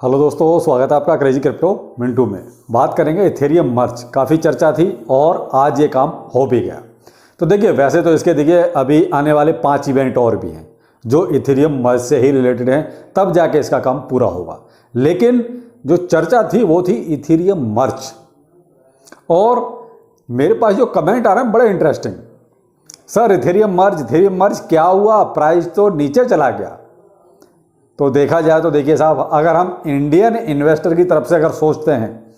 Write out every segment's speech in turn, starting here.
Hello दोस्तों, स्वागत है आपका क्रेजी क्रिप्टो मिंटू में। बात करेंगे इथेरियम मर्ज। काफ़ी चर्चा थी और आज ये काम हो भी गया। तो देखिए, वैसे तो इसके देखिए अभी आने वाले 5 इवेंट और भी हैं जो इथेरियम मर्ज से ही रिलेटेड हैं, तब जाके इसका काम पूरा होगा। लेकिन जो चर्चा थी वो थी इथेरियम मर्ज। और मेरे पास जो कमेंट आ रहे हैं बड़े इंटरेस्टिंग। सर इथेरियम मर्ज क्या हुआ, प्राइस तो नीचे चला गया। तो देखा जाए तो देखिए साहब, अगर हम इंडियन इन्वेस्टर की तरफ से अगर सोचते हैं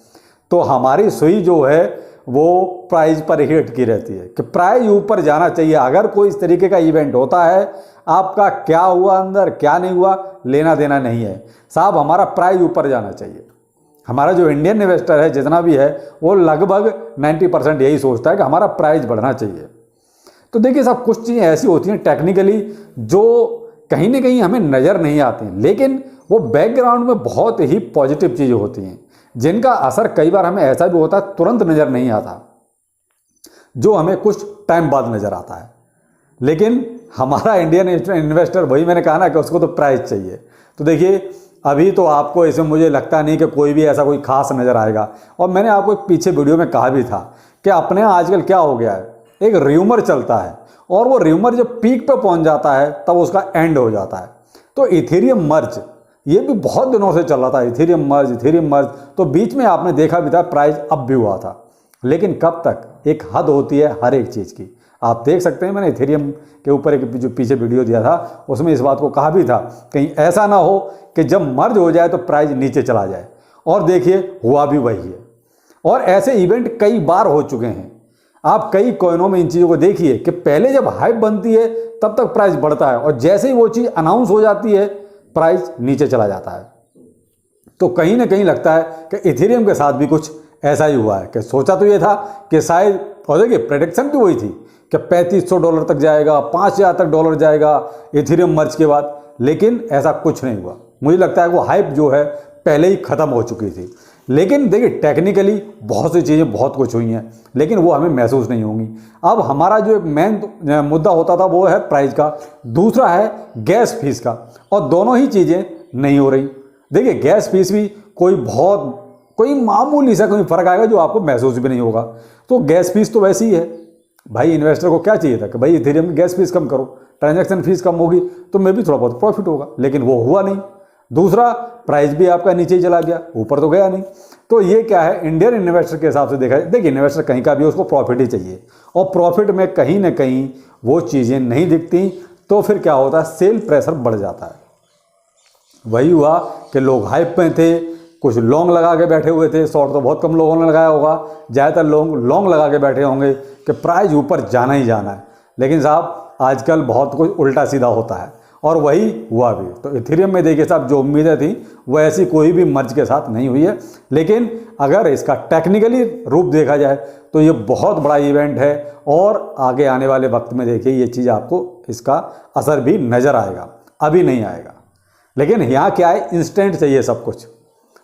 तो हमारी सुई जो है वो प्राइस पर ही अटकी रहती है कि प्राइस ऊपर जाना चाहिए। अगर कोई इस तरीके का इवेंट होता है, आपका क्या हुआ अंदर क्या नहीं हुआ लेना देना नहीं है साहब, हमारा प्राइस ऊपर जाना चाहिए। हमारा जो इंडियन इन्वेस्टर है जितना भी है वो लगभग 90% यही सोचता है कि हमारा प्राइस बढ़ना चाहिए। तो देखिए साहब, कुछ चीज़ें ऐसी होती हैं टेक्निकली जो कहीं ना कहीं हमें नज़र नहीं आती हैं, लेकिन वो बैकग्राउंड में बहुत ही पॉजिटिव चीज़ें होती हैं जिनका असर कई बार हमें ऐसा भी होता है तुरंत नज़र नहीं आता, जो हमें कुछ टाइम बाद नज़र आता है। लेकिन हमारा इंडियन इन्वेस्टर, वही मैंने कहा ना कि उसको तो प्राइस चाहिए। तो देखिए अभी तो आपको इसमें मुझे लगता नहीं कि कोई भी ऐसा कोई खास नज़र आएगा। और मैंने आपको एक पीछे वीडियो में कहा भी था कि अपने आजकल क्या हो गया है, एक र्यूमर चलता है और वो र्यूमर जब पीक पे पहुंच जाता है तब उसका एंड हो जाता है। तो इथेरियम मर्ज ये भी बहुत दिनों से चल रहा था, इथेरियम मर्ज। तो बीच में आपने देखा भी था प्राइस अप भी हुआ था, लेकिन कब तक, एक हद होती है हर एक चीज़ की। आप देख सकते हैं, मैंने इथेरियम के ऊपर एक जो पीछे वीडियो दिया था उसमें इस बात को कहा भी था कहीं ऐसा ना हो कि जब मर्ज हो जाए तो प्राइस नीचे चला जाए। और देखिए हुआ भी वही है। और ऐसे इवेंट कई बार हो चुके हैं। आप कई कॉइनों में इन चीज़ों को देखिए कि पहले जब हाइप बनती है तब तक प्राइस बढ़ता है और जैसे ही वो चीज़ अनाउंस हो जाती है प्राइस नीचे चला जाता है। तो कहीं ना कहीं लगता है कि इथेरियम के साथ भी कुछ ऐसा ही हुआ है कि सोचा तो ये था कि शायद, और देखिए प्रेडिक्शन भी वही थी कि $3500 तक जाएगा, $5000 तक डॉलर जाएगा इथेरियम मर्ज के बाद, लेकिन ऐसा कुछ नहीं हुआ। मुझे लगता है वो हाइप जो है पहले ही ख़त्म हो चुकी थी। लेकिन देखिए टेक्निकली बहुत सी चीज़ें बहुत कुछ हुई हैं, लेकिन वो हमें महसूस नहीं होंगी। अब हमारा जो एक मेन मुद्दा होता था वो है प्राइस का, दूसरा है गैस फीस का, और दोनों ही चीज़ें नहीं हो रही। देखिए गैस फीस भी कोई मामूली सा कोई फर्क आएगा जो आपको महसूस भी नहीं होगा। तो गैस फीस तो वैसी ही है भाई। इन्वेस्टर को क्या चाहिए था कि भाई इथेरियम की गैस फीस कम करो, ट्रांजैक्शन फीस कम होगी तो मैं भी थोड़ा बहुत प्रॉफिट होगा, लेकिन वो हुआ नहीं। दूसरा, प्राइस भी आपका नीचे ही चला गया, ऊपर तो गया नहीं। तो ये क्या है, इंडियन इन्वेस्टर के हिसाब से देखा जाए, देखिए इन्वेस्टर कहीं का भी उसको प्रॉफिट ही चाहिए, और प्रॉफिट में कहीं ना कहीं वो चीज़ें नहीं दिखती। तो फिर क्या होता है, सेल प्रेशर बढ़ जाता है। वही हुआ कि लोग हाइप में थे, कुछ लॉन्ग लगा के बैठे हुए थे। शॉर्ट तो बहुत कम लोगों ने लगाया होगा, ज़्यादातर लोग लॉन्ग लगा के बैठे होंगे कि प्राइस ऊपर जाना ही जाना है। लेकिन साहब आजकल बहुत कुछ उल्टा सीधा होता है, और वही हुआ भी। तो इथेरियम में देखिए साहब, जो उम्मीदें थी वो ऐसी कोई भी मर्ज के साथ नहीं हुई है। लेकिन अगर इसका टेक्निकली रूप देखा जाए तो ये बहुत बड़ा इवेंट है, और आगे आने वाले वक्त में देखिए ये चीज़ आपको इसका असर भी नज़र आएगा, अभी नहीं आएगा। लेकिन यहाँ क्या है, इंस्टेंट चाहिए सब कुछ।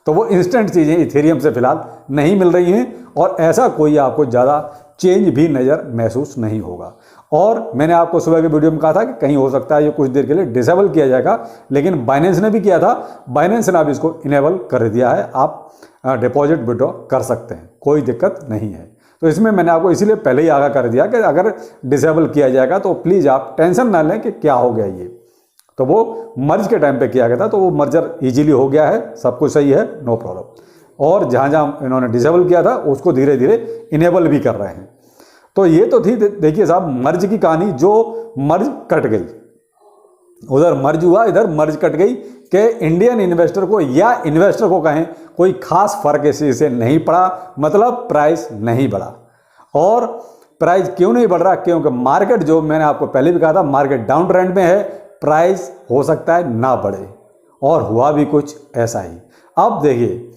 तो वो इंस्टेंट चीज़ें इथेरियम से फिलहाल नहीं मिल रही हैं, और ऐसा कोई आपको ज़्यादा चेंज भी नज़र महसूस नहीं होगा। और मैंने आपको सुबह के वीडियो में कहा था कि कहीं हो सकता है ये कुछ देर के लिए डिसेबल किया जाएगा, लेकिन बाइनेंस ने भी किया था। बाइनेंस ने अब इसको इनेबल कर दिया है, आप डिपॉजिट विड्रॉ कर सकते हैं, कोई दिक्कत नहीं है। तो इसमें मैंने आपको इसीलिए पहले ही आगाह कर दिया कि अगर डिसेबल किया जाएगा तो प्लीज़ आप टेंशन ना लें कि क्या हो गया ये। तो वो मर्ज के टाइम पे किया गया था, तो वो मर्जर इजीली हो गया है, सब कुछ सही है, नो प्रॉब्लम। और जहाँ जहाँ इन्होंने डिसेबल किया था उसको धीरे धीरे इनेबल भी कर रहे हैं। तो ये तो थी देखिए साहब मर्ज की कहानी, जो मर्ज कट गई, उधर मर्ज हुआ इधर मर्ज कट गई, कि इंडियन इन्वेस्टर को या इन्वेस्टर को कहें कोई खास फर्क इससे नहीं पड़ा, मतलब प्राइस नहीं बढ़ा। और प्राइस क्यों नहीं बढ़ रहा, क्योंकि मार्केट, जो मैंने आपको पहले भी कहा था, मार्केट डाउन ट्रेंड में है, प्राइस हो सकता है ना बढ़े, और हुआ भी कुछ ऐसा ही। अब देखिए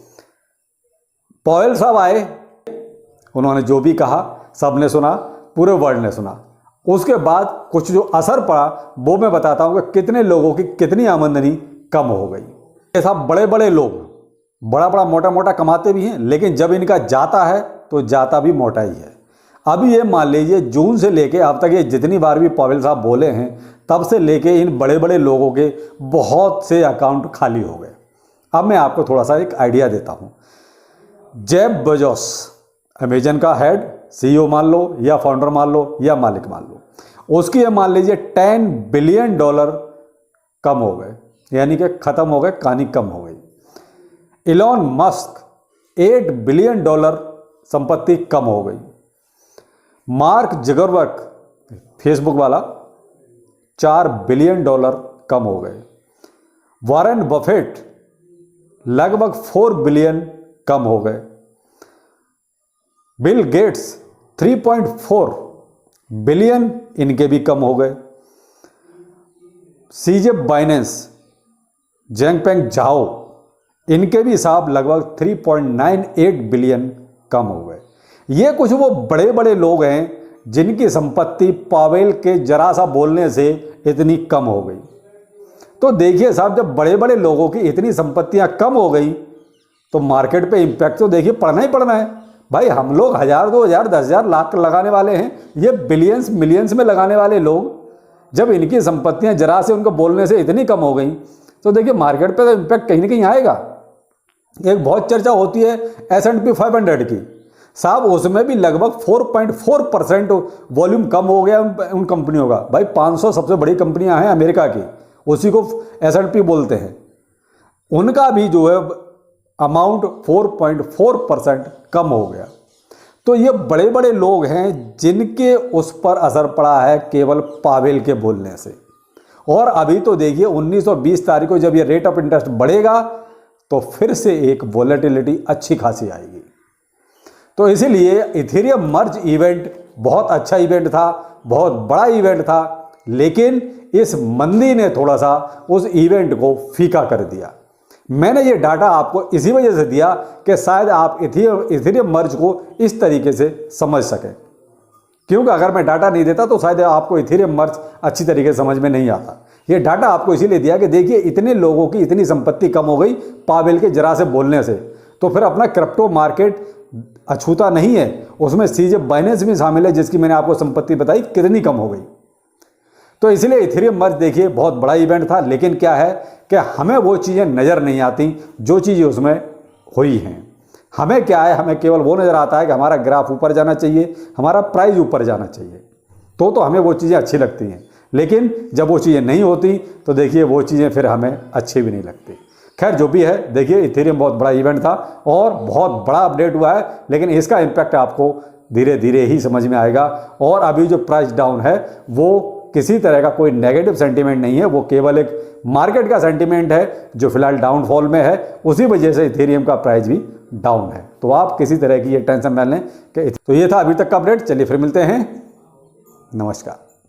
पॉवेल साहब आए, उन्होंने जो भी कहा सबने सुना, पूरे वर्ल्ड ने सुना। उसके बाद कुछ जो असर पड़ा वो मैं बताता हूं कि कितने लोगों की कितनी आमदनी कम हो गई। ये सब बड़े बड़े लोग बड़ा मोटा मोटा कमाते भी हैं, लेकिन जब इनका जाता है तो जाता भी मोटा ही है। अभी ये मान लीजिए जून से लेके अब तक ये जितनी बार भी पॉवेल साहब बोले हैं, तब से लेके इन बड़े बड़े लोगों के बहुत से अकाउंट खाली हो गए। अब मैं आपको थोड़ा सा एक आइडिया देता हूँ। जेफ बेजोस, अमेजन का हेड, CEO मान लो या फाउंडर मान लो या मालिक मान लो, उसकी ये मान लीजिए $10 बिलियन कम हो गए, यानी कि खत्म हो गए, कहानी कम हो गई। इलॉन मस्क $8 बिलियन संपत्ति कम हो गई। मार्क जुकरबर्ग फेसबुक वाला $4 बिलियन कम हो गए। वॉरेन बफेट लगभग 4 बिलियन कम हो गए। बिल गेट्स 3.4 बिलियन इनके भी कम हो गए। सीजे बाइनेंस, जेंगपेंग झाओ, इनके भी हिसाब लगभग 3.98 बिलियन कम हो गए। ये कुछ वो बड़े बड़े लोग हैं जिनकी संपत्ति पावेल के जरा सा बोलने से इतनी कम हो गई। तो देखिए साहब, जब बड़े बड़े लोगों की इतनी संपत्तियां कम हो गई तो मार्केट पे इम्पैक्ट तो देखिए पड़ना ही पड़ना है। भाई हम लोग 1000, 2000, 10,000, लाख लगाने वाले हैं, ये बिलियंस मिलियंस में लगाने वाले लोग जब इनकी संपत्तियां जरा से उनको बोलने से इतनी कम हो गई तो देखिए मार्केट पे तो इम्पैक्ट कहीं ना कहीं आएगा। एक बहुत चर्चा होती है S&P 500 की, साहब उसमें भी लगभग 4.4% वॉल्यूम कम हो गया उन कंपनियों का। भाई 500 सबसे बड़ी कंपनियां हैं अमेरिका की, उसी को S&P बोलते हैं, उनका भी जो है अमाउंट 4.4% कम हो गया। तो ये बड़े बड़े लोग हैं जिनके उस पर असर पड़ा है केवल पावेल के बोलने से। और अभी तो देखिए 19 और 20 तारीख को जब ये रेट ऑफ इंटरेस्ट बढ़ेगा तो फिर से एक वॉलेटिलिटी अच्छी खासी आएगी। तो इसीलिए इथेरियम मर्ज इवेंट बहुत अच्छा इवेंट था, बहुत बड़ा इवेंट था, लेकिन इस मंदी ने थोड़ा सा उस इवेंट को फीका कर दिया। मैंने ये डाटा आपको इसी वजह से दिया कि शायद आप इथेरियम मर्ज को इस तरीके से समझ सकें, क्योंकि अगर मैं डाटा नहीं देता तो शायद आपको इथेरियम मर्ज अच्छी तरीके से समझ में नहीं आता। ये डाटा आपको इसीलिए दिया कि देखिए इतने लोगों की इतनी संपत्ति कम हो गई पावेल के जरा से बोलने से, तो फिर अपना क्रिप्टो मार्केट अछूता नहीं है, उसमें सीजे बाइनेंस भी शामिल है जिसकी मैंने आपको संपत्ति बताई कितनी कम हो गई। तो इसलिए इथेरियम मर्ज देखिए बहुत बड़ा इवेंट था, लेकिन क्या है कि हमें वो चीज़ें नज़र नहीं आती जो चीज़ें उसमें हुई हैं। हमें क्या है, हमें केवल वो नज़र आता है कि हमारा ग्राफ ऊपर जाना चाहिए, हमारा प्राइस ऊपर जाना चाहिए, तो हमें वो चीज़ें अच्छी लगती हैं। लेकिन जब वो चीज़ें नहीं होती तो देखिए वो चीज़ें फिर हमें अच्छी भी नहीं लगती। खैर जो भी है, देखिए इथेरियम बहुत बड़ा इवेंट था और बहुत बड़ा अपडेट हुआ है, लेकिन इसका इम्पैक्ट आपको धीरे धीरे ही समझ में आएगा। और अभी जो प्राइस डाउन है वो किसी तरह का कोई नेगेटिव सेंटीमेंट नहीं है, वो केवल एक मार्केट का सेंटीमेंट है जो फिलहाल डाउनफॉल में है, उसी वजह से इथेरियम का प्राइस भी डाउन है। तो आप किसी तरह की ये टेंशन न लें कि तो ये था अभी तक का अपडेट। चलिए फिर मिलते हैं, नमस्कार।